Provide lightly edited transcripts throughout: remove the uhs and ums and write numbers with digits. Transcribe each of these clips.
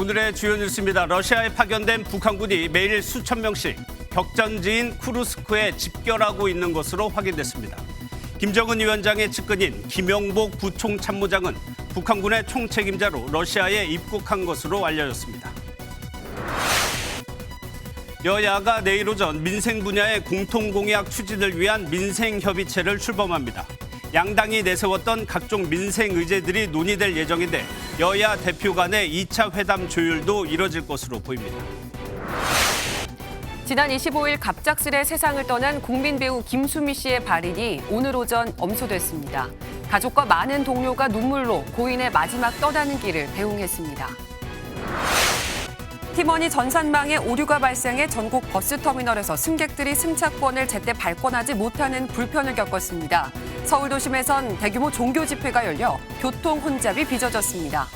오늘의 주요 뉴스입니다. 러시아에 파견된 북한군이 매일 수천 명씩 격전지인 쿠르스크에 집결하고 있는 것으로 확인됐습니다. 김정은 위원장의 측근인 김용복 부총참모장은 북한군의 총책임자로 러시아에 입국한 것으로 알려졌습니다. 여야가 내일 오전 민생 분야의 공통공약 추진을 위한 민생협의체를 출범합니다. 양당이 내세웠던 각종 민생 의제들이 논의될 예정인데 여야 대표 간의 2차 회담 조율도 이뤄질 것으로 보입니다. 지난 25일 갑작스레 세상을 떠난 국민 배우 김수미 씨의 발인이 오늘 오전 엄수됐습니다. 가족과 많은 동료가 눈물로 고인의 마지막 떠나는 길을 배웅했습니다. 팀원이 전산망에 오류가 발생해 전국 버스터미널에서 승객들이 승차권을 제때 발권하지 못하는 불편을 겪었습니다. 서울 도심에선 대규모 종교 집회가 열려 교통 혼잡이 빚어졌습니다.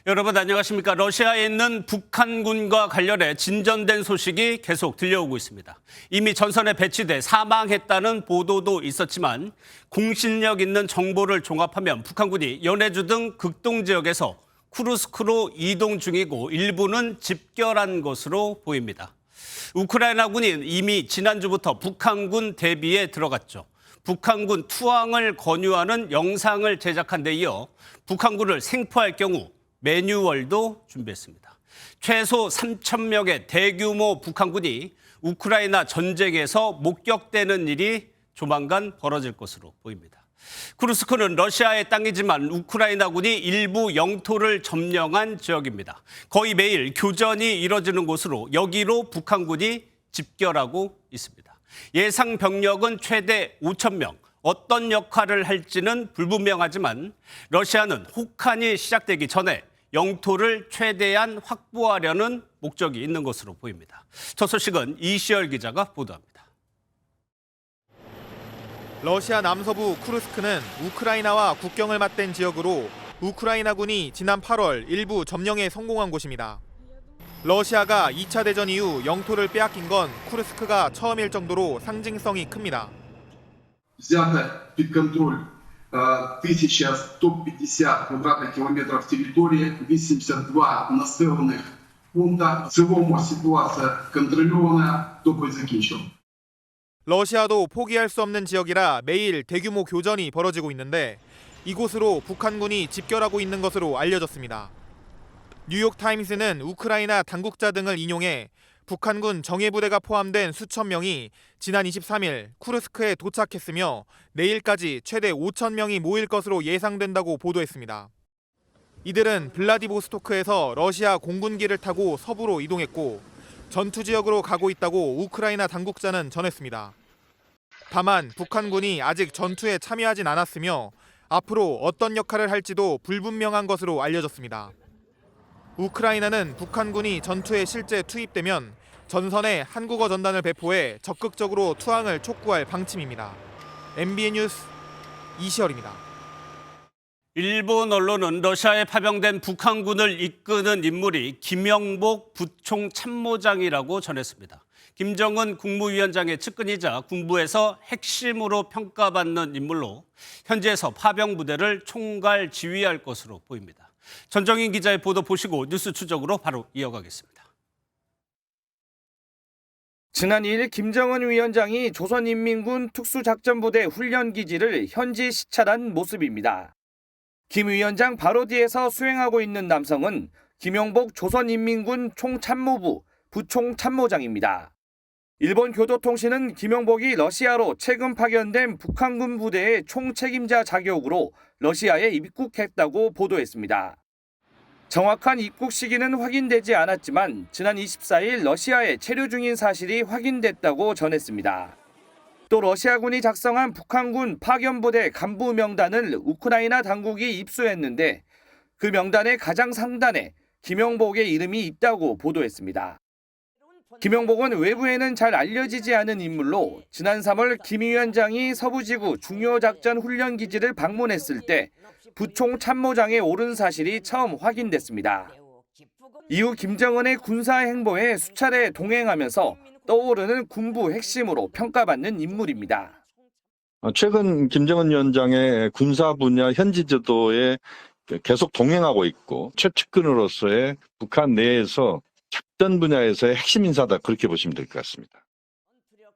여러분 안녕하십니까. 러시아에 있는 북한군과 관련해 진전된 소식이 계속 들려오고 있습니다. 이미 전선에 배치돼 사망했다는 보도도 있었지만 공신력 있는 정보를 종합하면 북한군이 연해주 등 극동 지역에서 쿠르스크로 이동 중이고 일부는 집결한 것으로 보입니다. 우크라이나군이 이미 지난주부터 북한군 대비에 들어갔죠. 북한군 투항을 권유하는 영상을 제작한 데 이어 북한군을 생포할 경우 매뉴얼도 준비했습니다. 최소 3,000명의 대규모 북한군이 우크라이나 전쟁에서 목격되는 일이 조만간 벌어질 것으로 보입니다. 쿠르스크는 러시아의 땅이지만 우크라이나군이 일부 영토를 점령한 지역입니다. 거의 매일 교전이 이뤄지는 곳으로 여기로 북한군이 집결하고 있습니다. 예상 병력은 최대 5,000명. 어떤 역할을 할지는 불분명하지만 러시아는 혹한이 시작되기 전에 영토를 최대한 확보하려는 목적이 있는 것으로 보입니다. 저 소식은 이시열 기자가 보도합니다. 러시아 남서부 쿠르스크는 우크라이나와 국경을 맞댄 지역으로 우크라이나군이 지난 8월 일부 점령에 성공한 곳입니다. 러시아가 2차 대전 이후 영토를 빼앗긴 건 쿠르스크가 처음일 정도로 상징성이 큽니다. Взято под контроль 1150 квадратных километров территории, 82 населенных пункта. В целом ситуация контролирована, только закінчена. 러시아도 포기할 수 없는 지역이라 매일 대규모 교전이 벌어지고 있는데 이곳으로 북한군이 집결하고 있는 것으로 알려졌습니다. 뉴욕타임스는 우크라이나 당국자 등을 인용해 북한군 정예부대가 포함된 수천 명이 지난 23일 쿠르스크에 도착했으며 내일까지 최대 5천 명이 모일 것으로 예상된다고 보도했습니다. 이들은 블라디보스토크에서 러시아 공군기를 타고 서부로 이동했고 전투 지역으로 가고 있다고 우크라이나 당국자는 전했습니다. 다만 북한군이 아직 전투에 참여하진 않았으며 앞으로 어떤 역할을 할지도 불분명한 것으로 알려졌습니다. 우크라이나는 북한군이 전투에 실제 투입되면 전선에 한국어 전단을 배포해 적극적으로 투항을 촉구할 방침입니다. MBN 뉴스 이시열입니다. 일본 언론은 러시아에 파병된 북한군을 이끄는 인물이 김용복 부총참모장이라고 전했습니다. 김정은 국무위원장의 측근이자 군부에서 핵심으로 평가받는 인물로 현지에서 파병 부대를 총괄 지휘할 것으로 보입니다. 전정인 기자의 보도 보시고 뉴스 추적으로 바로 이어가겠습니다. 지난 2일 김정은 위원장이 조선인민군 특수작전부대 훈련기지를 현지 시찰한 모습입니다. 김 위원장 바로 뒤에서 수행하고 있는 남성은 김용복 조선인민군 총참모부 부총참모장입니다. 일본 교도통신은 김용복이 러시아로 최근 파견된 북한군 부대의 총책임자 자격으로 러시아에 입국했다고 보도했습니다. 정확한 입국 시기는 확인되지 않았지만 지난 24일 러시아에 체류 중인 사실이 확인됐다고 전했습니다. 또 러시아군이 작성한 북한군 파견부대 간부 명단을 우크라이나 당국이 입수했는데 그 명단의 가장 상단에 김용복의 이름이 있다고 보도했습니다. 김용복은 외부에는 잘 알려지지 않은 인물로 지난 3월 김 위원장이 서부지구 중요작전 훈련기지를 방문했을 때 부총참모장에 오른 사실이 처음 확인됐습니다. 이후 김정은의 군사 행보에 수차례 동행하면서 떠오르는 군부 핵심으로 평가받는 인물입니다. 최근 김정은 위원장의 군사 분야 현지 지도에 계속 동행하고 있고 최측근으로서의 북한 내에서 작전 분야에서의 핵심 인사다 그렇게 보시면 될 것 같습니다.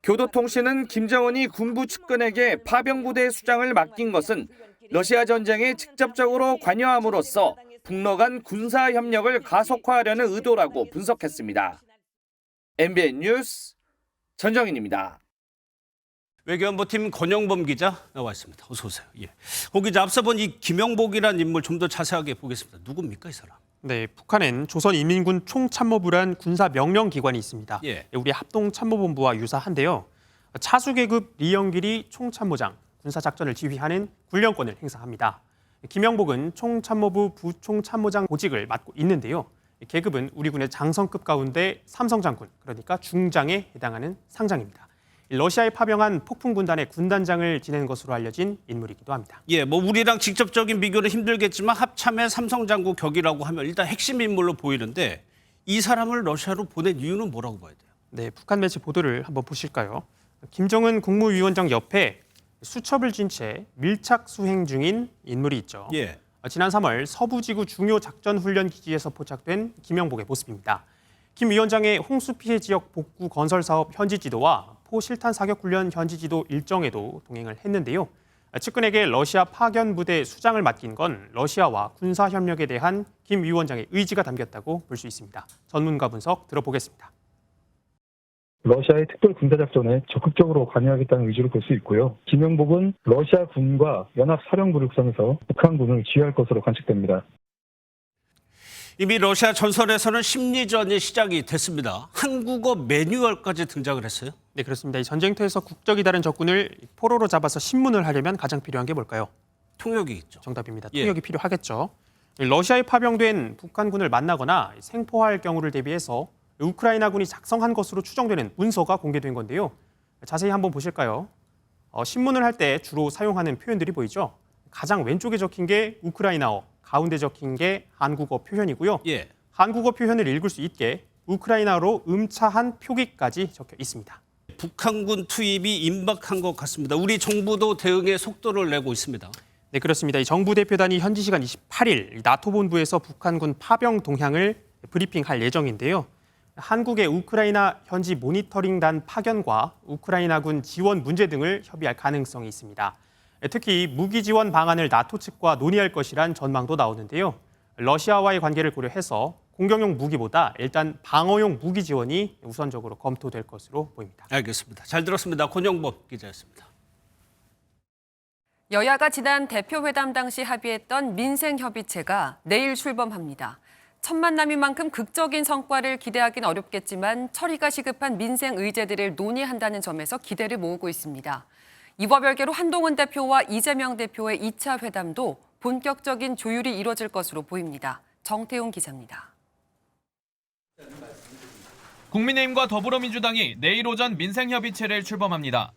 교도통신은 김정은이 군부 측근에게 파병부대 수장을 맡긴 것은 러시아 전쟁에 직접적으로 관여함으로써 북러 간 군사 협력을 가속화하려는 의도라고 분석했습니다. MBN 뉴스 전정인입니다. 외교안보팀 권영범 기자 나와 있습니다. 어서 오세요. 예. 고 기자, 앞서 본 이 김영복이라는 인물 좀 더 자세하게 보겠습니다. 누굽니까, 이 사람? 네, 북한엔 조선인민군 총참모부란 군사 명령 기관이 있습니다. 예. 우리 합동참모본부와 유사한데요. 차수 계급 리영길이 총참모장, 군사작전을 지휘하는 군령권을 행사합니다. 김영복은 총참모부 부총참모장 보직을 맡고 있는데요. 계급은 우리 군의 장성급 가운데 삼성장군, 그러니까 중장에 해당하는 상장입니다. 러시아에 파병한 폭풍군단의 군단장을 지낸 것으로 알려진 인물이기도 합니다. 예, 뭐 우리랑 직접적인 비교는 힘들겠지만 합참의 삼성장군 격이라고 하면 일단 핵심 인물로 보이는데 이 사람을 러시아로 보낸 이유는 뭐라고 봐야 돼요? 네, 북한 매체 보도를 한번 보실까요? 김정은 국무위원장 옆에 수첩을 쥔 채 밀착 수행 중인 인물이 있죠. 예. 지난 3월 서부지구 중요 작전훈련 기지에서 포착된 김영복의 모습입니다. 김 위원장의 홍수 피해 지역 복구 건설 사업 현지 지도와 포 실탄 사격 훈련 현지 지도 일정에도 동행을 했는데요. 측근에게 러시아 파견 부대 수장을 맡긴 건 러시아와 군사 협력에 대한 김 위원장의 의지가 담겼다고 볼 수 있습니다. 전문가 분석 들어보겠습니다. 러시아의 특별 군사작전에 적극적으로 관여하겠다는 의지를 볼 수 있고요. 김영복은 러시아 군과 연합사령부를 구성해서 북한군을 지휘할 것으로 관측됩니다. 이미 러시아 전선에서는 심리전이 시작이 됐습니다. 한국어 매뉴얼까지 등장을 했어요. 네, 그렇습니다. 이 전쟁터에서 국적이 다른 적군을 포로로 잡아서 신문을 하려면 가장 필요한 게 뭘까요? 통역이 있죠. 정답입니다. 예. 통역이 필요하겠죠. 러시아에 파병된 북한군을 만나거나 생포할 경우를 대비해서 우크라이나군이 작성한 것으로 추정되는 문서가 공개된 건데요. 자세히 한번 보실까요? 신문을 할 때 주로 사용하는 표현들이 보이죠? 가장 왼쪽에 적힌 게 우크라이나어, 가운데 적힌 게 한국어 표현이고요. 예. 한국어 표현을 읽을 수 있게 우크라이나로 음차한 표기까지 적혀 있습니다. 북한군 투입이 임박한 것 같습니다. 우리 정부도 대응에 속도를 내고 있습니다. 네, 그렇습니다. 이 정부 대표단이 현지 시간 28일 나토 본부에서 북한군 파병 동향을 브리핑할 예정인데요. 한국의 우크라이나 현지 모니터링단 파견과 우크라이나군 지원 문제 등을 협의할 가능성이 있습니다. 특히 무기 지원 방안을 나토 측과 논의할 것이란 전망도 나오는데요. 러시아와의 관계를 고려해서 공격용 무기보다 일단 방어용 무기 지원이 우선적으로 검토될 것으로 보입니다. 알겠습니다. 잘 들었습니다. 권영범 기자였습니다. 여야가 지난 대표회담 당시 합의했던 민생협의체가 내일 출범합니다. 첫 만남인 만큼 극적인 성과를 기대하긴 어렵겠지만 처리가 시급한 민생 의제들을 논의한다는 점에서 기대를 모으고 있습니다. 이와 별개로 한동훈 대표와 이재명 대표의 2차 회담도 본격적인 조율이 이뤄질 것으로 보입니다. 정태용 기자입니다. 국민의힘과 더불어민주당이 내일 오전 민생협의체를 출범합니다.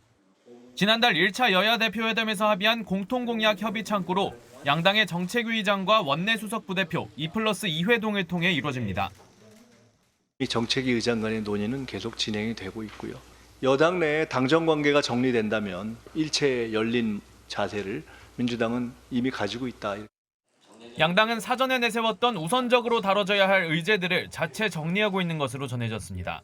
지난달 1차 여야 대표회담에서 합의한 공통공약 협의 창구로 양당의 정책위의장과 원내 수석 부대표 2+2회동을 통해 이루어집니다. 이 정책위 의장 간의 논의는 계속 진행이 되고 있고요. 여당 내에 당정 관계가 정리된다면 일체 열린 자세를 민주당은 이미 가지고 있다. 양당은 사전에 내세웠던 우선적으로 다뤄져야 할 의제들을 자체 정리하고 있는 것으로 전해졌습니다.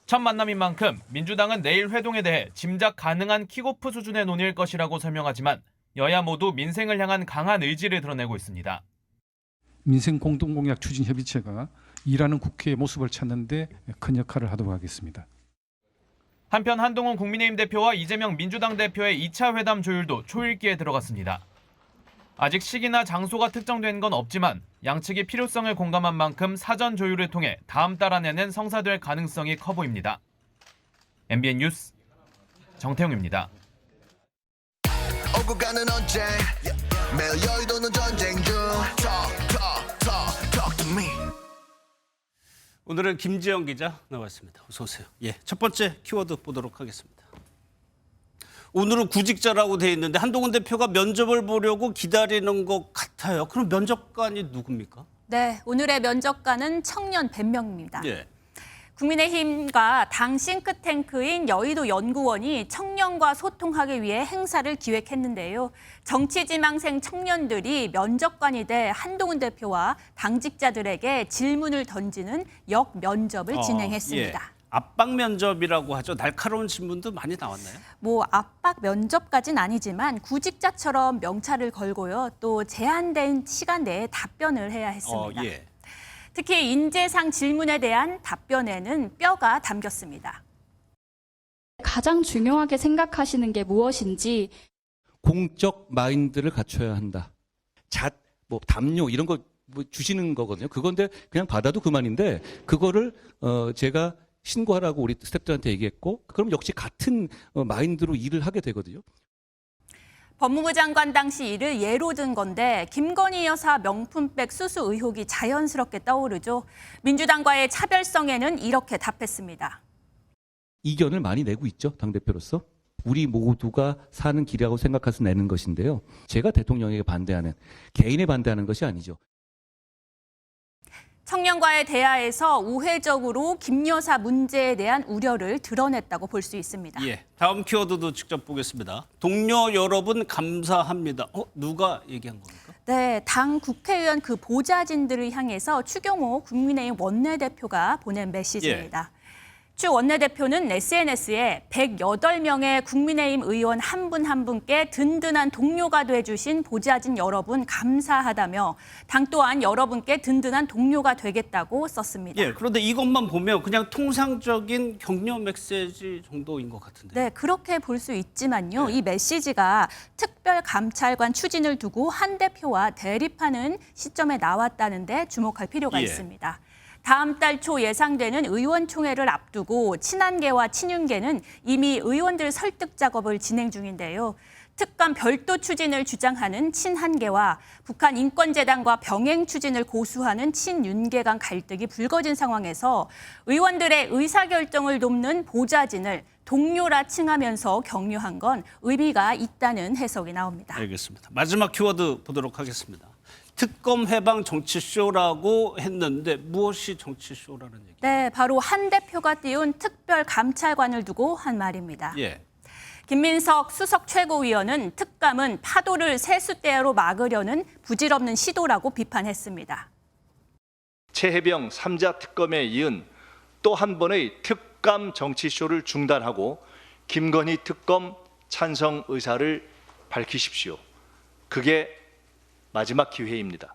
첫 만남인 만큼 민주당은 내일 회동에 대해 짐작 가능한 킥오프 수준의 논의일 것이라고 설명하지만 여야 모두 민생을 향한 강한 의지를 드러내고 있습니다. 민생 공동공약 추진협의체가 일하는 국회의 모습을 찾는 데 큰 역할을 하도록 하겠습니다. 한편 한동훈 국민의힘 대표와 이재명 민주당 대표의 2차 회담 조율도 초읽기에 들어갔습니다. 아직 시기나 장소가 특정된 건 없지만 양측이 필요성을 공감한 만큼 사전 조율을 통해 다음 달 안에는 성사될 가능성이 커 보입니다. MBN 뉴스 정태용입니다. 오고 가는 언제 매일 여의도는 전쟁 중 Talk to me. 오늘은 김지영 기자 나왔습니다. 어서 오세요. 예, 첫 번째 키워드 보도록 하겠습니다. 오늘은 구직자라고 돼 있는데 한동훈 대표가 면접을 보려고 기다리는 것 같아요. 그럼 면접관이 누굽니까? 네, 오늘의 면접관은 청년 100명입니다. 예. 국민의힘과 당 싱크탱크인 여의도 연구원이 청년과 소통하기 위해 행사를 기획했는데요. 정치지망생 청년들이 면접관이 돼 한동훈 대표와 당직자들에게 질문을 던지는 역면접을 진행했습니다. 예. 압박 면접이라고 하죠. 날카로운 질문도 많이 나왔나요? 뭐 압박 면접까지는 아니지만 구직자처럼 명찰을 걸고요. 또 제한된 시간 내에 답변을 해야 했습니다. 예. 특히 인재상 질문에 대한 답변에는 뼈가 담겼습니다. 가장 중요하게 생각하시는 게 무엇인지 공적 마인드를 갖춰야 한다. 담요 이런 거 주시는 거거든요. 그건데 그냥 받아도 그만인데 그거를 제가 신고하라고 우리 스태프들한테 얘기했고 그럼 역시 같은 마인드로 일을 하게 되거든요. 법무부 장관 당시 일을 예로 든 건데 김건희 여사 명품백 수수 의혹이 자연스럽게 떠오르죠. 민주당과의 차별성에는 이렇게 답했습니다. 이견을 많이 내고 있죠. 당대표로서. 우리 모두가 사는 길이라고 생각해서 내는 것인데요. 제가 대통령에게 반대하는, 개인에 반대하는 것이 아니죠. 청년과의 대화에서 우회적으로 김 여사 문제에 대한 우려를 드러냈다고 볼 수 있습니다. 예, 다음 키워드도 직접 보겠습니다. 동료 여러분 감사합니다. 누가 얘기한 겁니까? 네, 당 국회의원 그 보좌진들을 향해서 추경호 국민의힘 원내대표가 보낸 메시지입니다. 추 원내대표는 SNS에 108명의 국민의힘 의원 한 분 한 분께 든든한 동료가 돼주신 보좌진 여러분 감사하다며 당 또한 여러분께 든든한 동료가 되겠다고 썼습니다. 예, 그런데 이것만 보면 그냥 통상적인 격려 메시지 정도인 것 같은데. 네, 그렇게 볼 수 있지만요. 네. 이 메시지가 특별감찰관 추진을 두고 한 대표와 대립하는 시점에 나왔다는데 주목할 필요가 예. 있습니다. 다음 달 초 예상되는 의원총회를 앞두고 친한계와 친윤계는 이미 의원들 설득 작업을 진행 중인데요. 특감 별도 추진을 주장하는 친한계와 북한 인권재단과 병행 추진을 고수하는 친윤계 간 갈등이 불거진 상황에서 의원들의 의사결정을 돕는 보좌진을 동료라 칭하면서 격려한 건 의미가 있다는 해석이 나옵니다. 알겠습니다. 마지막 키워드 보도록 하겠습니다. 특검 해방 정치쇼라고 했는데 무엇이 정치쇼라는 얘기예요? 네, 바로 한 대표가 띄운 특별감찰관을 두고 한 말입니다. 예. 김민석 수석 최고위원은 특감은 파도를 세숫대야로 막으려는 부질없는 시도라고 비판했습니다. 최혜병 3자 특검에 이은 또 한 번의 특감 정치쇼를 중단하고 김건희 특검 찬성 의사를 밝히십시오. 그게 마지막 기회입니다.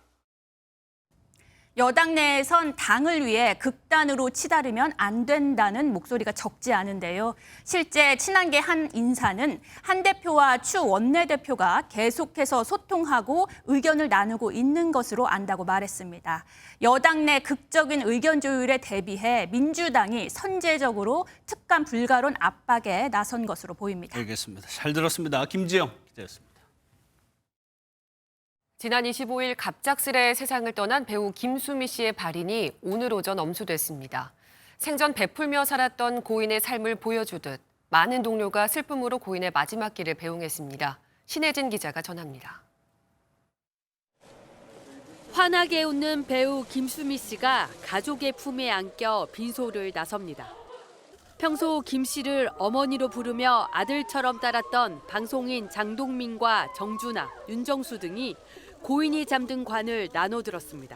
여당 내에선 당을 위해 극단으로 치달으면 안 된다는 목소리가 적지 않은데요. 실제 친한계 한 인사는 한 대표와 추 원내대표가 계속해서 소통하고 의견을 나누고 있는 것으로 안다고 말했습니다. 여당 내 극적인 의견 조율에 대비해 민주당이 선제적으로 특감 불가론 압박에 나선 것으로 보입니다. 알겠습니다. 잘 들었습니다. 김지영 기자였습니다. 지난 25일 갑작스레 세상을 떠난 배우 김수미 씨의 발인이 오늘 오전 엄수됐습니다. 생전 베풀며 살았던 고인의 삶을 보여주듯 많은 동료가 슬픔으로 고인의 마지막 길을 배웅했습니다. 신혜진 기자가 전합니다. 환하게 웃는 배우 김수미 씨가 가족의 품에 안겨 빈소를 나섭니다. 평소 김 씨를 어머니로 부르며 아들처럼 따랐던 방송인 장동민과 정준하, 윤정수 등이 고인이 잠든 관을 나눠들었습니다.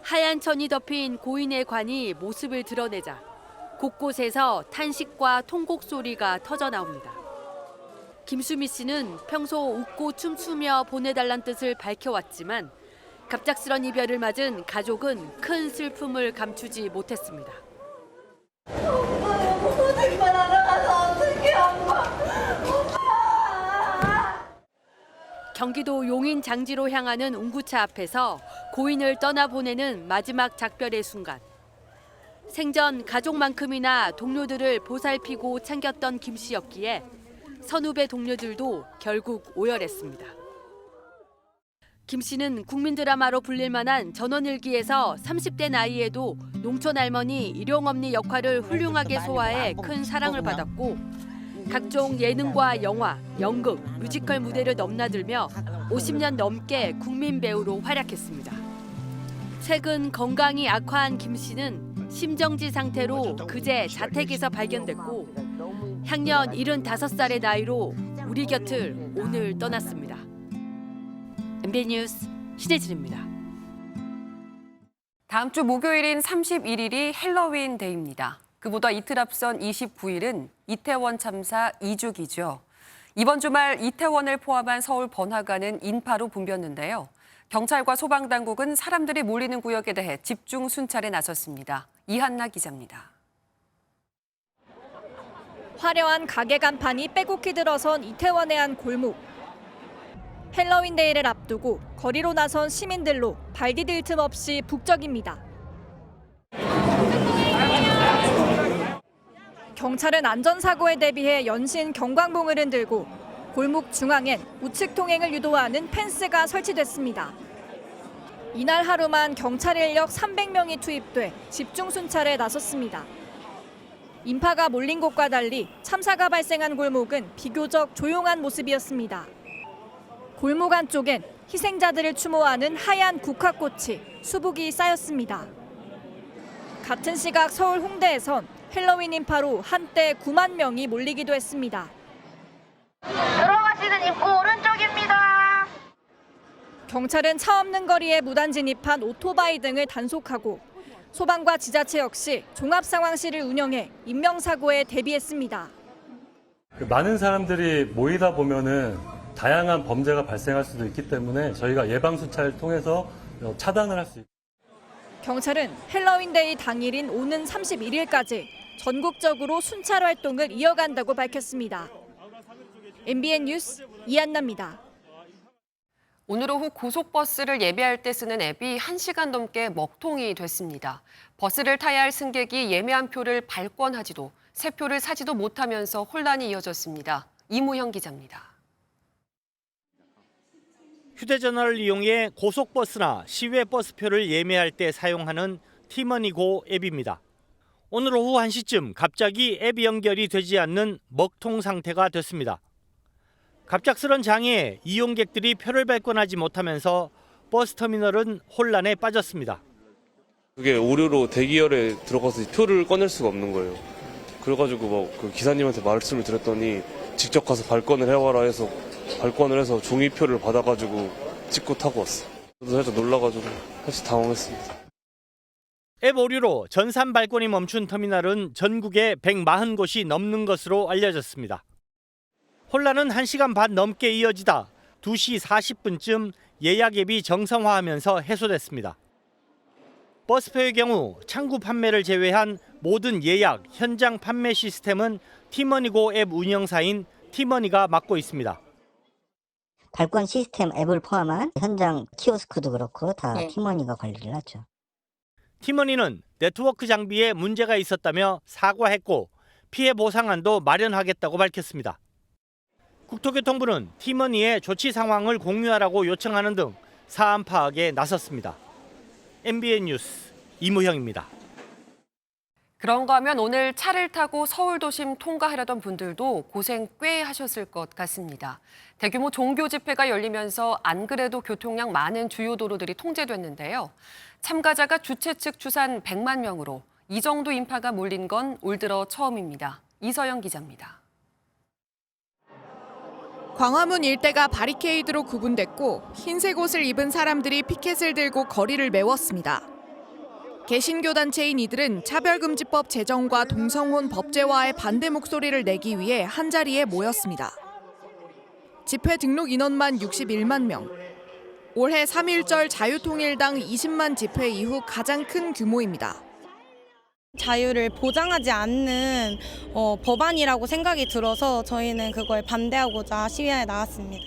하얀 천이 덮인 고인의 관이 모습을 드러내자 곳곳에서 탄식과 통곡 소리가 터져 나옵니다. 김수미 씨는 평소 웃고 춤추며 보내달란 뜻을 밝혀왔지만 갑작스런 이별을 맞은 가족은 큰 슬픔을 감추지 못했습니다. 고생만 알아가서 어떡해 엄마. 경기도 용인 장지로 향하는 운구차 앞에서 고인을 떠나보내는 마지막 작별의 순간. 생전 가족만큼이나 동료들을 보살피고 챙겼던 김 씨였기에 선후배 동료들도 결국 오열했습니다. 김 씨는 국민 드라마로 불릴 만한 전원일기에서 30대 나이에도 농촌 할머니 일용엄니 역할을 훌륭하게 소화해 큰 사랑을 받았고 각종 예능과 영화, 연극, 뮤지컬 무대를 넘나들며 50년 넘게 국민 배우로 활약했습니다. 최근 건강이 악화한 김 씨는 심정지 상태로 그제 자택에서 발견됐고 향년 75살의 나이로 우리 곁을 오늘 떠났습니다. MBN 뉴스 신혜진입니다. 다음 주 목요일인 31일이 헬로윈 데이입니다. 그보다 이틀 앞선 29일은 이태원 참사 2주기죠. 이번 주말 이태원을 포함한 서울 번화가는 인파로 붐볐는데요. 경찰과 소방당국은 사람들이 몰리는 구역에 대해 집중 순찰에 나섰습니다. 이한나 기자입니다. 화려한 가게 간판이 빼곡히 들어선 이태원의 한 골목. 헬로윈 데이를 앞두고 거리로 나선 시민들로 발 디딜 틈 없이 북적입니다. 경찰은 안전사고에 대비해 연신 경광봉을 들고 골목 중앙엔 우측 통행을 유도하는 펜스가 설치됐습니다. 이날 하루만 경찰 인력 300명이 투입돼 집중 순찰에 나섰습니다. 인파가 몰린 곳과 달리 참사가 발생한 골목은 비교적 조용한 모습이었습니다. 골목 안쪽엔 희생자들을 추모하는 하얀 국화꽃이 수북이 쌓였습니다. 같은 시각 서울 홍대에선 헬로윈 인파로 한때 9만 명이 몰리기도 했습니다. 들어가시는 입구 오른쪽입니다. 경찰은 차 없는 거리에 무단 진입한 오토바이 등을 단속하고 소방과 지자체 역시 종합상황실을 운영해 인명사고에 대비했습니다. 많은 사람들이 모이다 보면은 다양한 범죄가 발생할 수도 있기 때문에 저희가 예방수차를 통해서 차단을 할 수 있습니다. 경찰은 헬로윈데이 당일인 오는 31일까지 전국적으로 순찰 활동을 이어간다고 밝혔습니다. MBN 뉴스 이한나입니다. 오늘 오후 고속버스를 예매할 때 쓰는 앱이 1시간 넘게 먹통이 됐습니다. 버스를 타야 할 승객이 예매한 표를 발권하지도 새 표를 사지도 못하면서 혼란이 이어졌습니다. 이무형 기자입니다. 휴대전화를 이용해 고속버스나 시외버스표를 예매할 때 사용하는 티머니고 앱입니다. 오늘 오후 1시쯤 갑자기 앱 연결이 되지 않는 먹통 상태가 됐습니다. 갑작스런 장애에 이용객들이 표를 발권하지 못하면서 버스터미널은 혼란에 빠졌습니다. 그게 오류로 대기열에 들어가서 표를 꺼낼 수가 없는 거예요. 그래가지고 그 기사님한테 말씀을 드렸더니 직접 가서 발권을 해와라 해서 발권을 해서 종이표를 받아가지고 찍고 타고 왔어요. 저도 살짝 놀라가지고 사실 당황했습니다. 앱 오류로 전산 발권이 멈춘 터미널은 전국에 140곳이 넘는 것으로 알려졌습니다. 혼란은 1시간 반 넘게 이어지다 2시 40분쯤 예약 앱이 정상화하면서 해소됐습니다. 버스표의 경우 창구 판매를 제외한 모든 예약, 현장 판매 시스템은 티머니고 앱 운영사인 티머니가 맡고 있습니다. 발권 시스템 앱을 포함한 현장 키오스크도 그렇고 다 티머니가 관리를 하죠. 티머니는 네트워크 장비에 문제가 있었다며 사과했고 피해 보상안도 마련하겠다고 밝혔습니다. 국토교통부는 티머니의 조치 상황을 공유하라고 요청하는 등 사안 파악에 나섰습니다. MBN 뉴스 이무형입니다. 그런가 하면 오늘 차를 타고 서울 도심 통과하려던 분들도 고생 꽤 하셨을 것 같습니다. 대규모 종교 집회가 열리면서 안 그래도 교통량 많은 주요 도로들이 통제됐는데요. 참가자가 주최 측 추산 100만 명으로 이 정도 인파가 몰린 건 올 들어 처음입니다. 이서영 기자입니다. 광화문 일대가 바리케이드로 구분됐고 흰색 옷을 입은 사람들이 피켓을 들고 거리를 메웠습니다. 개신교 단체인 이들은 차별금지법 제정과 동성혼 법제화에 반대 목소리를 내기 위해 한자리에 모였습니다. 집회 등록 인원만 61만 명. 올해 3.1절 자유통일당 20만 집회 이후 가장 큰 규모입니다. 자유를 보장하지 않는 법안이라고 생각이 들어서 저희는 그걸 반대하고자 시위에 나왔습니다.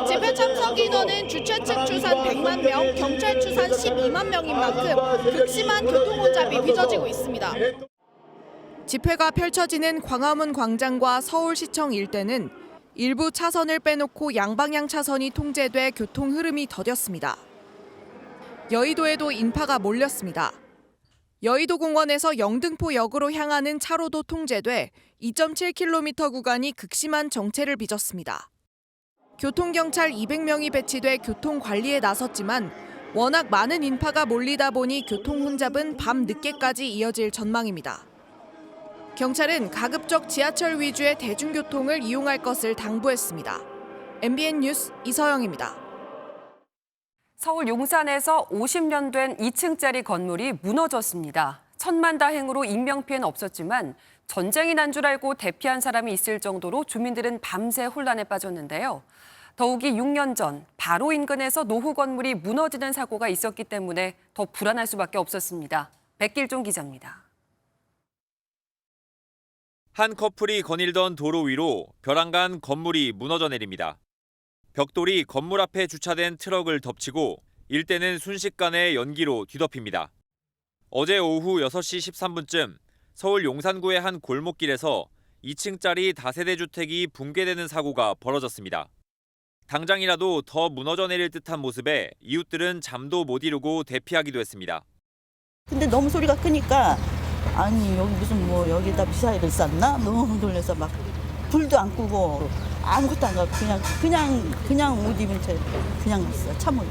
집회 참석 인원은 주최 측 추산 100만 명, 경찰 추산 12만 명인 만큼 극심한 교통혼잡이 빚어지고 있습니다. 집회가 펼쳐지는 광화문 광장과 서울시청 일대는 일부 차선을 빼놓고 양방향 차선이 통제돼 교통 흐름이 더뎠습니다. 여의도에도 인파가 몰렸습니다. 여의도 공원에서 영등포역으로 향하는 차로도 통제돼 2.7km 구간이 극심한 정체를 빚었습니다. 교통경찰 200명이 배치돼 교통관리에 나섰지만 워낙 많은 인파가 몰리다 보니 교통 혼잡은 밤 늦게까지 이어질 전망입니다. 경찰은 가급적 지하철 위주의 대중교통을 이용할 것을 당부했습니다. MBN 뉴스 이서영입니다. 서울 용산에서 50년 된 2층짜리 건물이 무너졌습니다. 천만다행으로 인명피해는 없었지만 전쟁이 난 줄 알고 대피한 사람이 있을 정도로 주민들은 밤새 혼란에 빠졌는데요. 더욱이 6년 전 바로 인근에서 노후 건물이 무너지는 사고가 있었기 때문에 더 불안할 수밖에 없었습니다. 백길종 기자입니다. 한 커플이 거닐던 도로 위로 벼랑간 건물이 무너져 내립니다. 벽돌이 건물 앞에 주차된 트럭을 덮치고 일대는 순식간에 연기로 뒤덮입니다. 어제 오후 6시 13분쯤 서울 용산구의 한 골목길에서 2층짜리 다세대 주택이 붕괴되는 사고가 벌어졌습니다. 당장이라도 더 무너져 내릴 듯한 모습에 이웃들은 잠도 못 이루고 대피하기도 했습니다. 근데 너무 소리가 크니까 아니 여기 무슨 뭐 여기다 미사일을 쐈나? 너무 놀라서 막 불도 안 끄고 아무것도 안 가고 그냥 옷 입은 채 그냥 갔어요. 참으로.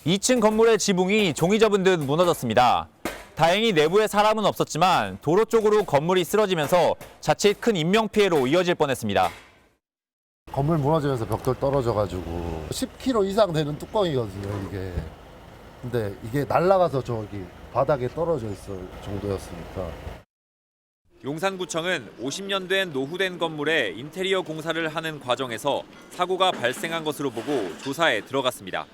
2층 건물의 지붕이 종이 접은 듯 무너졌습니다. 다행히 내부에 사람은 없었지만 도로 쪽으로 건물이 쓰러지면서 자칫 큰 인명피해로 이어질 뻔했습니다. 건물 무너지면서 벽돌 떨어져가지고 10kg 이상 되는 뚜껑이거든요, 이게. 근데 이게 날아가서 저기 바닥에 떨어져 있을 정도였으니까. 용산구청은 50년 된 노후된 건물에 인테리어 공사를 하는 과정에서 사고가 발생한 것으로 보고 조사에 들어갔습니다.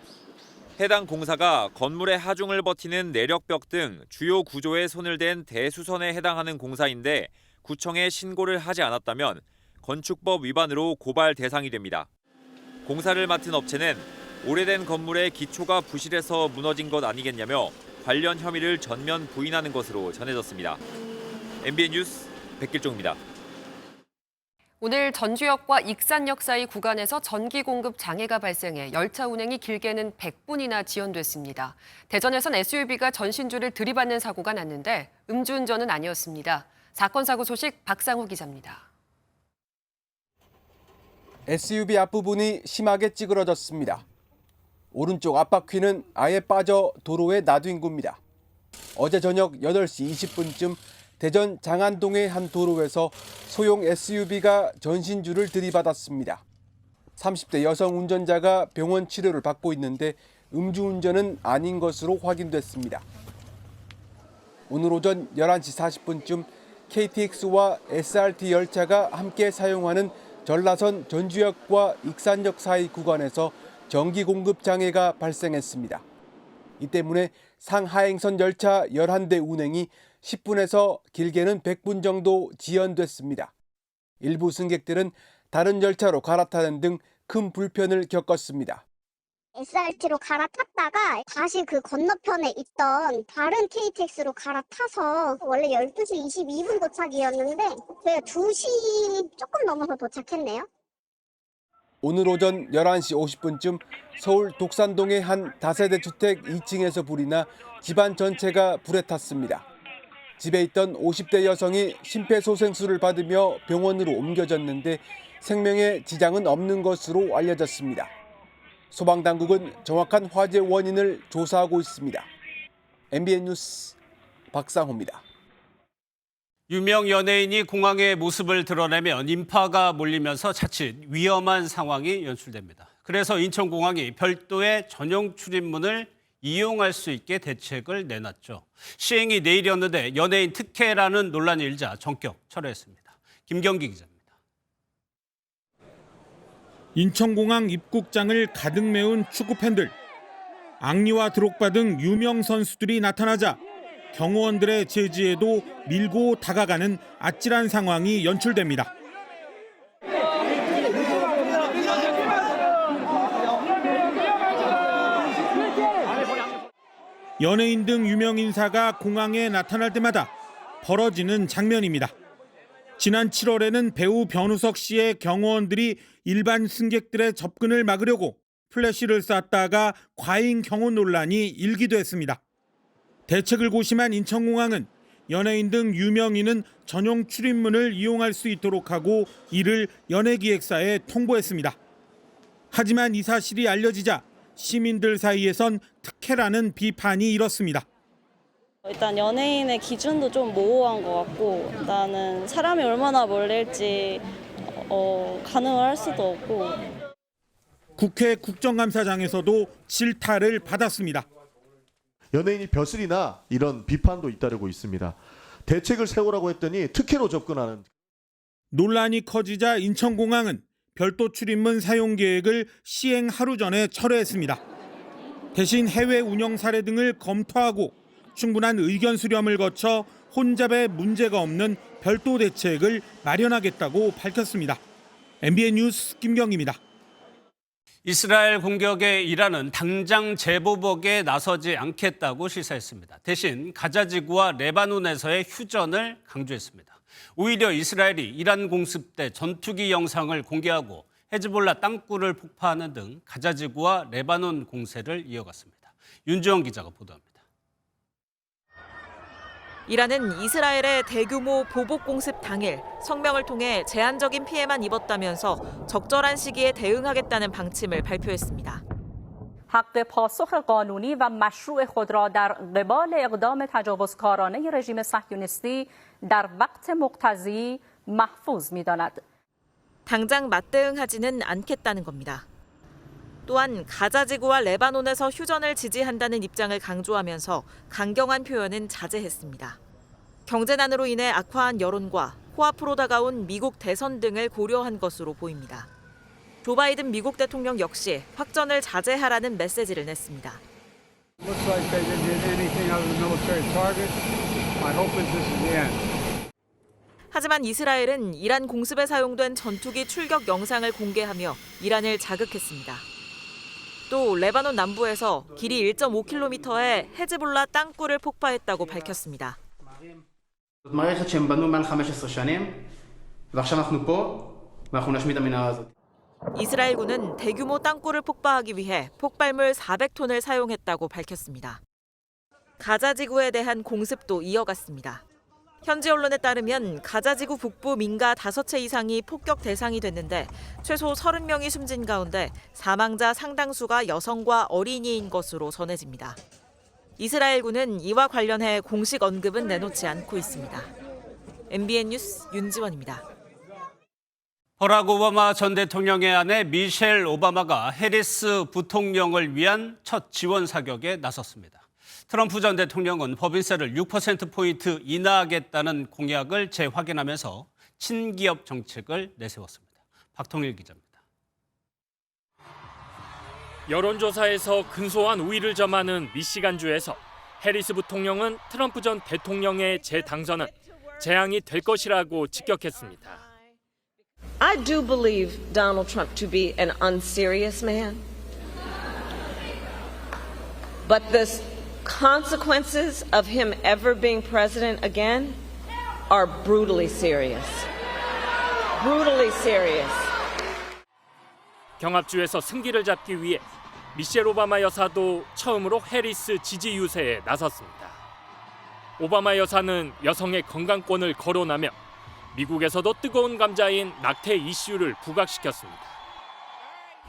해당 공사가 건물의 하중을 버티는 내력벽 등 주요 구조에 손을 댄 대수선에 해당하는 공사인데 구청에 신고를 하지 않았다면 건축법 위반으로 고발 대상이 됩니다. 공사를 맡은 업체는 오래된 건물의 기초가 부실해서 무너진 것 아니겠냐며 관련 혐의를 전면 부인하는 것으로 전해졌습니다. MBN 뉴스 백길종입니다. 오늘 전주역과 익산역 사이 구간에서 전기 공급 장애가 발생해 열차 운행이 길게는 100분이나 지연됐습니다. 대전에선 SUV가 전신주를 들이받는 사고가 났는데 음주운전은 아니었습니다. 사건 사고 소식 박상호 기자입니다. SUV 앞부분이 심하게 찌그러졌습니다. 오른쪽 앞바퀴는 아예 빠져 도로에 놔둔 겁니다. 어제 저녁 8시 20분쯤 대전 장안동의 한 도로에서 소형 SUV가 전신주를 들이받았습니다. 30대 여성 운전자가 병원 치료를 받고 있는데 음주운전은 아닌 것으로 확인됐습니다. 오늘 오전 11시 40분쯤 KTX와 SRT 열차가 함께 사용하는 전라선 전주역과 익산역 사이 구간에서 전기 공급 장애가 발생했습니다. 이 때문에 상하행선 열차 11대 운행이 10분에서 길게는 100분 정도 지연됐습니다. 일부 승객들은 다른 열차로 갈아타는 등 큰 불편을 겪었습니다. SRT로 갈아탔다가 다시 그 건너편에 있던 다른 KTX로 갈아타서 원래 12시 22분 도착이었는데 저희가 2시 조금 넘어서 도착했네요. 오늘 오전 11시 50분쯤 서울 독산동의 한 다세대 주택 2층에서 불이 나 집안 전체가 불에 탔습니다. 집에 있던 50대 여성이 심폐소생술을 받으며 병원으로 옮겨졌는데 생명에 지장은 없는 것으로 알려졌습니다. 소방당국은 정확한 화재 원인을 조사하고 있습니다. MBN 뉴스 박상호입니다. 유명 연예인이 공항의 모습을 드러내면 인파가 몰리면서 자칫 위험한 상황이 연출됩니다. 그래서 인천공항이 별도의 전용 출입문을 이용할 수 있게 대책을 내놨죠. 시행이 내일이었는데 연예인 특혜라는 논란이 일자 전격 철회했습니다. 김경기 기자입니다. 인천공항 입국장을 가득 메운 축구팬들. 앙리와 드록바 등 유명 선수들이 나타나자 경호원들의 제지에도 밀고 다가가는 아찔한 상황이 연출됩니다. 연예인 등 유명 인사가 공항에 나타날 때마다 벌어지는 장면입니다. 지난 7월에는 배우 변우석 씨의 경호원들이 일반 승객들의 접근을 막으려고 플래시를 쐈다가 과잉 경호 논란이 일기도 했습니다. 대책을 고심한 인천공항은 연예인 등 유명인은 전용 출입문을 이용할 수 있도록 하고 이를 연예기획사에 통보했습니다. 하지만 이 사실이 알려지자 시민들 사이에선 특혜라는 비판이 일었습니다. 일단 연예인의 기준도 좀 모호한 것 같고 나는 사람이 얼마나 멀릴지 가늠을 할 수도 없고. 국회 국정감사장에서도 질타를 받았습니다. 연예인이 벼슬이나 이런 비판도 잇따르고 있습니다. 대책을 세우라고 했더니 특혜로 접근하는. 논란이 커지자 인천공항은 별도 출입문 사용 계획을 시행 하루 전에 철회했습니다. 대신 해외 운영 사례 등을 검토하고 충분한 의견 수렴을 거쳐 혼잡에 문제가 없는 별도 대책을 마련하겠다고 밝혔습니다. MBN 뉴스 김경희입니다. 이스라엘 공격에 이란은 당장 재보복에 나서지 않겠다고 시사했습니다. 대신 가자지구와 레바논에서의 휴전을 강조했습니다. 오히려 이스라엘이 이란 공습 때 전투기 영상을 공개하고 헤즈볼라 땅굴을 폭파하는 등 가자지구와 레바논 공세를 이어갔습니다. 윤지원 기자가 보도합니다. 이란은 이스라엘의 대규모 보복 공습 당일 성명을 통해 제한적인 피해만 입었다면서 적절한 시기에 대응하겠다는 방침을 발표했습니다. حق پاسخ قانونی و مشروع خود را در قبال اقدام تجاوزکارانه رژیم صهیونیستی در وقت مقتضی محفوظ می‌داند. 당장 맞대응하지는 않겠다는 겁니다. 또한 가자지구와 레바논에서 휴전을 지지한다는 입장을 강조하면서 강경한 표현은 자제했습니다. 경제난으로 인해 악화한 여론과 코앞으로 다가온 미국 대선 등을 고려한 것으로 보입니다. 조 바이든 미국 대통령 역시 확전을 자제하라는 메시지를 냈습니다. 하지만 이스라엘은 이란 공습에 사용된 전투기 출격 영상을 공개하며 이란을 자극했습니다. 또 레바논 남부에서 길이 1.5km의 헤즈볼라 땅굴을 폭파했다고 밝혔습니다. 이스라엘군은 대규모 땅굴을 폭파하기 위해 폭발물 400톤을 사용했다고 밝혔습니다. 가자지구에 대한 공습도 이어갔습니다. 현지 언론에 따르면 가자지구 북부 민가 5채 이상이 폭격 대상이 됐는데 최소 30명이 숨진 가운데 사망자 상당수가 여성과 어린이인 것으로 전해집니다. 이스라엘군은 이와 관련해 공식 언급은 내놓지 않고 있습니다. MBN 뉴스 윤지원입니다. 버락 오바마 전 대통령의 아내 미셸 오바마가 해리스 부통령을 위한 첫 지원 사격에 나섰습니다. 트럼프 전 대통령은 법인세를 6%포인트 인하하겠다는 공약을 재확인하면서 친기업 정책을 내세웠습니다. 박통일 기자입니다. 여론조사에서 근소한 우위를 점하는 미시간주에서 해리스 부통령은 트럼프 전 대통령의 재당선은 재앙이 될 것이라고 직격했습니다. I do believe Donald Trump to be an unserious man. But the consequences of him ever being president again are brutally serious. Brutally serious. 경합주에서 승기를 잡기 위해 미셸 오바마 여사도 처음으로 해리스 지지 유세에 나섰습니다. 오바마 여사는 여성의 건강권을 거론하며 미국에서도 뜨거운 감자인 낙태 이슈를 부각시켰습니다.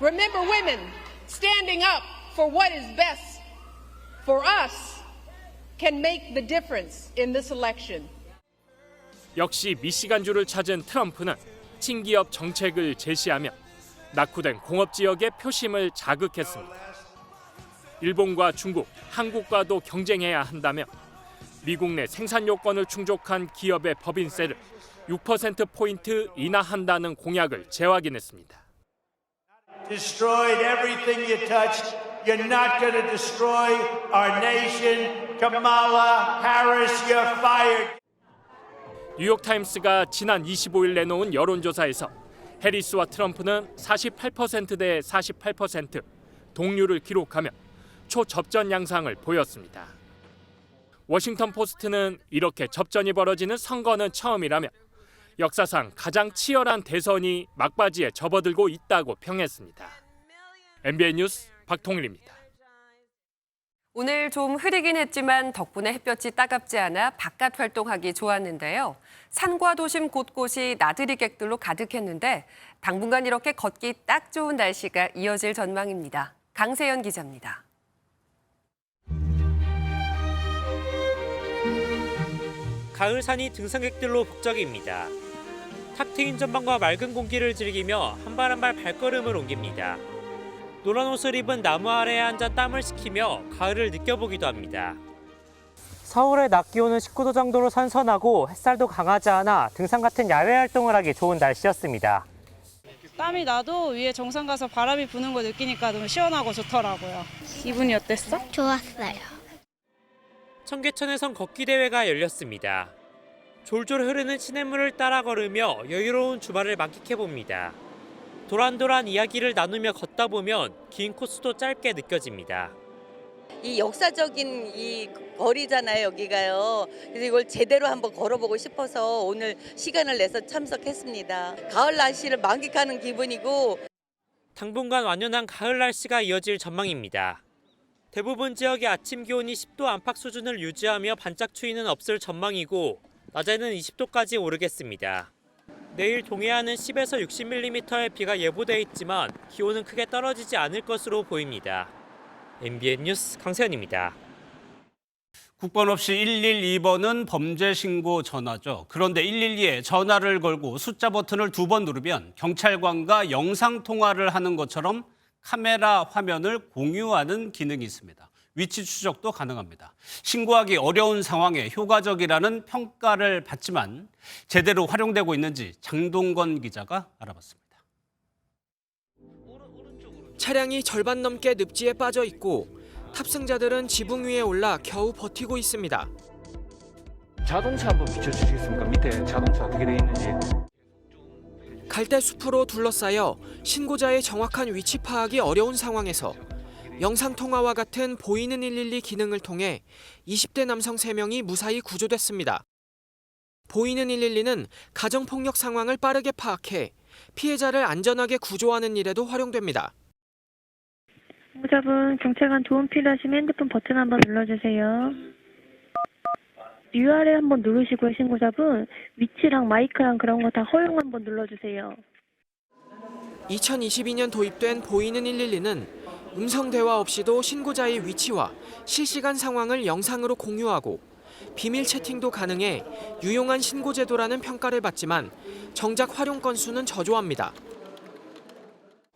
Remember women standing up for what is best for us can make the difference in this election. 역시 미시간주를 찾은 트럼프는 친기업 정책을 제시하며 낙후된 공업 지역의 표심을 자극했습니다. 일본과 중국, 한국과도 경쟁해야 한다며 미국 내 생산 요건을 충족한 기업의 법인세를 6%포인트 인하한다는 공약을 재확인했습니다. Destroyed everything you touched. You're not going to destroy our nation. Kamala Harris, you're fired. 뉴욕타임스가 지난 25일 내놓은 여론조사에서 해리스와 트럼프는 48% 대 48% 동률을 기록하며 초접전 양상을 보였습니다. 워싱턴 포스트는 이렇게 접전이 벌어지는 선거는 처음이라며 역사상 가장 치열한 대선이 막바지에 접어들고 있다고 평했습니다. MBN 뉴스 박통일입니다. 오늘 좀 흐리긴 했지만 덕분에 햇볕이 따갑지 않아 바깥 활동하기 좋았는데요. 산과 도심 곳곳이 나들이 객들로 가득했는데 당분간 이렇게 걷기 딱 좋은 날씨가 이어질 전망입니다. 강세연 기자입니다. 가을산이 등산객들로 북적입니다. 탁 트인 전방과 맑은 공기를 즐기며 한 발 한 발 발걸음을 옮깁니다. 노란 옷을 입은 나무 아래에 앉아 땀을 식히며 가을을 느껴보기도 합니다. 서울의 낮 기온은 19도 정도로 선선하고 햇살도 강하지 않아 등산 같은 야외 활동을 하기 좋은 날씨였습니다. 땀이 나도 위에 정상 가서 바람이 부는 거 느끼니까 너무 시원하고 좋더라고요. 기분이 어땠어? 좋았어요. 청계천에선 걷기 대회가 열렸습니다. 졸졸 흐르는 시냇물을 따라 걸으며 여유로운 주말을 만끽해봅니다. 도란도란 이야기를 나누며 걷다 보면 긴 코스도 짧게 느껴집니다. 이 역사적인 이 거리잖아요, 여기가요. 그래서 이걸 제대로 한번 걸어보고 싶어서 오늘 시간을 내서 참석했습니다. 가을 날씨를 만끽하는 기분이고 당분간 완연한 가을 날씨가 이어질 전망입니다. 대부분 지역의 아침 기온이 10도 안팎 수준을 유지하며 반짝 추위는 없을 전망이고 낮에는 20도까지 오르겠습니다. 내일 동해안은 10에서 60mm의 비가 예보돼 있지만 기온은 크게 떨어지지 않을 것으로 보입니다. MBN 뉴스 강세현입니다. 국번 없이 112번은 범죄 신고 전화죠. 그런데 112에 전화를 걸고 숫자 버튼을 2번 누르면 경찰관과 영상 통화를 하는 것처럼 카메라 화면을 공유하는 기능이 있습니다. 위치 추적도 가능합니다. 신고하기 어려운 상황에 효과적이라는 평가를 받지만 제대로 활용되고 있는지 장동건 기자가 알아봤습니다. 차량이 절반 넘게 늪지에 빠져 있고 탑승자들은 지붕 위에 올라 겨우 버티고 있습니다. 자동차 한번 비춰주시겠습니까? 밑에 자동차 어떻게 되어 있는지. 갈대숲으로 둘러싸여 신고자의 정확한 위치 파악이 어려운 상황에서 영상통화와 같은 보이는 112 기능을 통해 20대 남성 3명이 무사히 구조됐습니다. 보이는 112는 가정폭력 상황을 빠르게 파악해 피해자를 안전하게 구조하는 일에도 활용됩니다. 신고자분, 경찰관 도움 필요하시면 핸드폰 버튼 한번 눌러주세요. URL 한번 누르시고요, 신고자분. 위치랑 마이크랑 그런 거 다 허용 한번 눌러주세요. 2022년 도입된 보이는 112는 음성 대화 없이도 신고자의 위치와 실시간 상황을 영상으로 공유하고 비밀 채팅도 가능해 유용한 신고 제도라는 평가를 받지만 정작 활용 건수는 저조합니다.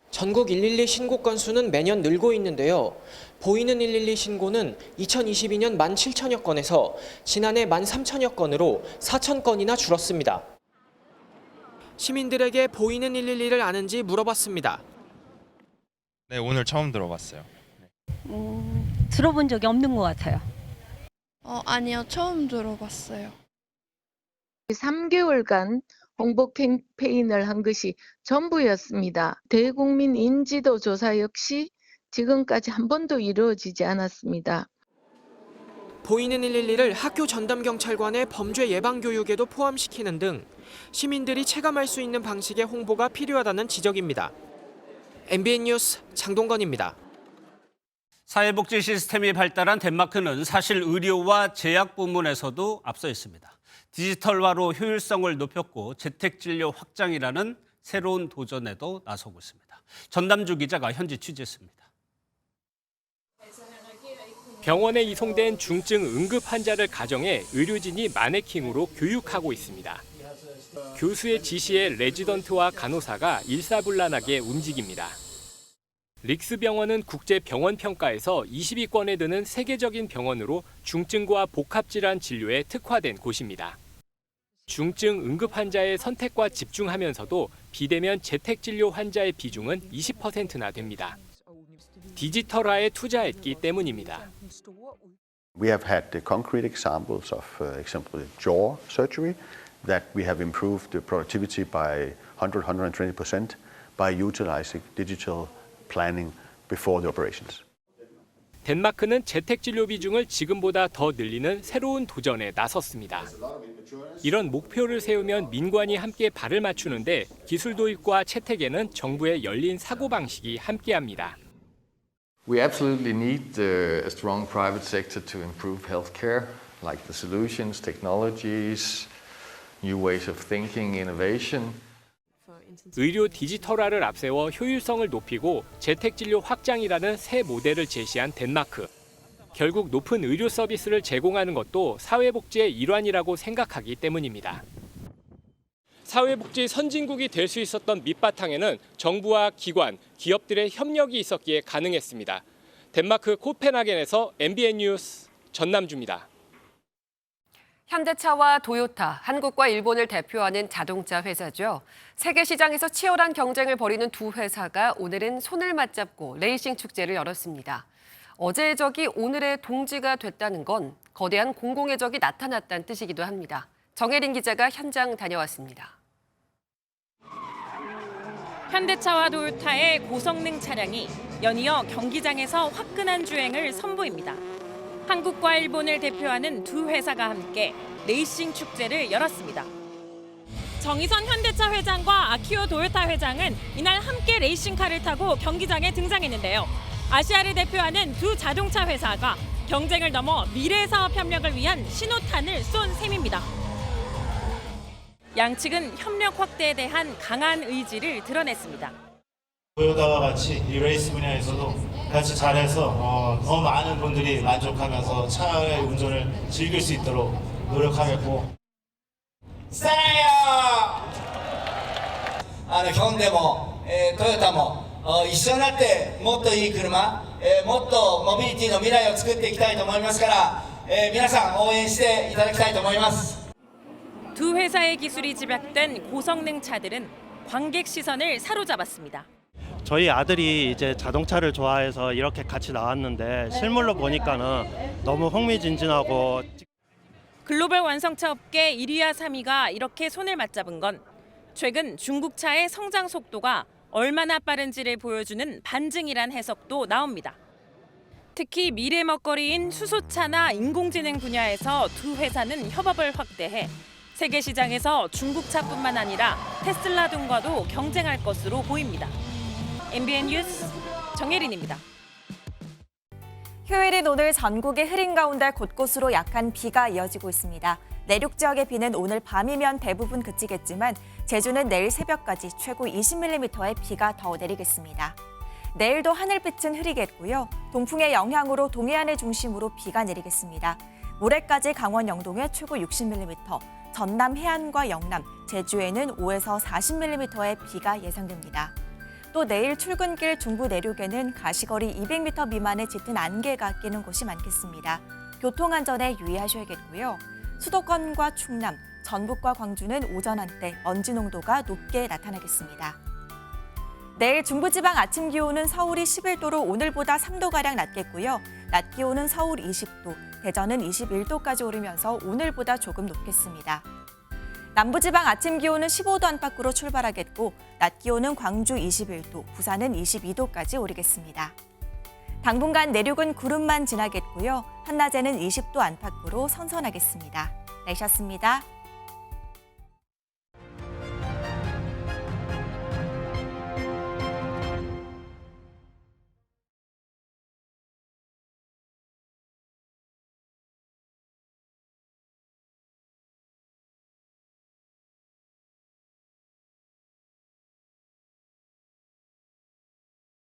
전국 112 신고 건수는 매년 늘고 있는데요. 보이는 112 신고는 2022년 17,000여 건에서 지난해 13,000여 건으로 4,000건이나 줄었습니다. 시민들에게 보이는 112를 아는지 물어봤습니다. 네, 오늘 처음 들어봤어요. 들어본 적이 없는 것 같아요. 아니요, 처음 들어봤어요. 3개월간 홍보 캠페인을 한 것이 전부였습니다. 대국민 인지도 조사 역시 지금까지 한 번도 이루어지지 않았습니다. 보이는 112를 학교 전담 경찰관의 범죄 예방 교육에도 포함시키는 등 시민들이 체감할 수 있는 방식의 홍보가 필요하다는 지적입니다. MBN 뉴스 장동건입니다. 사회복지 시스템이 발달한 덴마크는 사실 의료와 제약 부문에서도 앞서 있습니다. 디지털화로 효율성을 높였고 재택진료 확장이라는 새로운 도전에도 나서고 있습니다. 전남주 기자가 현지 취재했습니다. 병원에 이송된 중증 응급 환자를 가정해 의료진이 마네킹으로 교육하고 있습니다. 교수의 지시에 레지던트와 간호사가 일사불란하게 움직입니다. 릭스 병원은 국제병원평가에서 20위권에 드는 세계적인 병원으로 중증과 복합질환 진료에 특화된 곳입니다. 중증 응급 환자의 선택과 집중하면서도 비대면 재택진료 환자의 비중은 20%나 됩니다. 디지털화에 투자했기 때문입니다. We have had the concrete examples of, example, jaw surgery that we have improved the productivity by 120% by utilizing digital planning before the operations. 덴마크는 재택진료 비중을 지금보다 더 늘리는 새로운 도전에 나섰습니다. 이런 목표를 세우면 민관이 함께 발을 맞추는데 기술 도입과 채택에는 정부의 열린 사고방식이 함께합니다. We absolutely need a strong private sector to improve healthcare, like the solutions, technologies, new ways of thinking, innovation. 의료 디지털화를 앞세워 효율성을 높이고 재택진료 확장이라는 새 모델을 제시한 덴마크. 결국 높은 의료 서비스를 제공하는 것도 사회복지의 일환이라고 생각하기 때문입니다. 사회복지 선진국이 될 수 있었던 밑바탕에는 정부와 기관, 기업들의 협력이 있었기에 가능했습니다. 덴마크 코펜하겐에서 MBN 뉴스 전남주입니다. 현대차와 도요타, 한국과 일본을 대표하는 자동차 회사죠. 세계 시장에서 치열한 경쟁을 벌이는 두 회사가 오늘은 손을 맞잡고 레이싱 축제를 열었습니다. 어제의 적이 오늘의 동지가 됐다는 건 거대한 공공의 적이 나타났다는 뜻이기도 합니다. 정혜린 기자가 현장 다녀왔습니다. 현대차와 도요타의 고성능 차량이 연이어 경기장에서 화끈한 주행을 선보입니다. 한국과 일본을 대표하는 두 회사가 함께 레이싱 축제를 열었습니다. 정의선 현대차 회장과 아키오 도요타 회장은 이날 함께 레이싱카를 타고 경기장에 등장했는데요. 아시아를 대표하는 두 자동차 회사가 경쟁을 넘어 미래 사업 협력을 위한 신호탄을 쏜 셈입니다. 양측은 협력 확대에 대한 강한 의지를 드러냈습니다. 도요타와 같이 이 레이스 분야에서도 같이 잘해서 더 많은 분들이 만족하면서 차의 운전을 즐길 수 있도록 노력하겠고. 사랑해요. ヒョンデもトヨタも一緒になってもっといい車、もっとモビリティの未来を作っていきたいと思いますから、皆さん応援していただきたいと思います。 두 회사의 기술이 집약된 고성능 차들은 관객 시선을 사로잡았습니다. 저희 아들이 이제 자동차를 좋아해서 이렇게 같이 나왔는데 실물로 보니까는 너무 흥미진진하고. 글로벌 완성차 업계 1위와 3위가 이렇게 손을 맞잡은 건 최근 중국차의 성장 속도가 얼마나 빠른지를 보여주는 반증이란 해석도 나옵니다. 특히 미래 먹거리인 수소차나 인공지능 분야에서 두 회사는 협업을 확대해 세계 시장에서 중국차뿐만 아니라 테슬라 등과도 경쟁할 것으로 보입니다. MBN 뉴스 정혜린입니다. 휴일인 오늘 전국의 흐린 가운데 곳곳으로 약한 비가 이어지고 있습니다. 내륙 지역의 비는 오늘 밤이면 대부분 그치겠지만 제주는 내일 새벽까지 최고 20mm의 비가 더 내리겠습니다. 내일도 하늘빛은 흐리겠고요. 동풍의 영향으로 동해안을 중심으로 비가 내리겠습니다. 모레까지 강원 영동에 최고 60mm, 전남 해안과 영남, 제주에는 5에서 40mm의 비가 예상됩니다. 또 내일 출근길 중부 내륙에는 가시거리 200m 미만의 짙은 안개가 끼는 곳이 많겠습니다. 교통안전에 유의하셔야겠고요. 수도권과 충남, 전북과 광주는 오전 한때 먼지 농도가 높게 나타나겠습니다. 내일 중부지방 아침 기온은 서울이 11도로 오늘보다 3도가량 낮겠고요. 낮 기온은 서울 20도, 대전은 21도까지 오르면서 오늘보다 조금 높겠습니다. 남부지방 아침 기온은 15도 안팎으로 출발하겠고 낮 기온은 광주 21도, 부산은 22도까지 오르겠습니다. 당분간 내륙은 구름만 지나겠고요. 한낮에는 20도 안팎으로 선선하겠습니다. 날씨였습니다.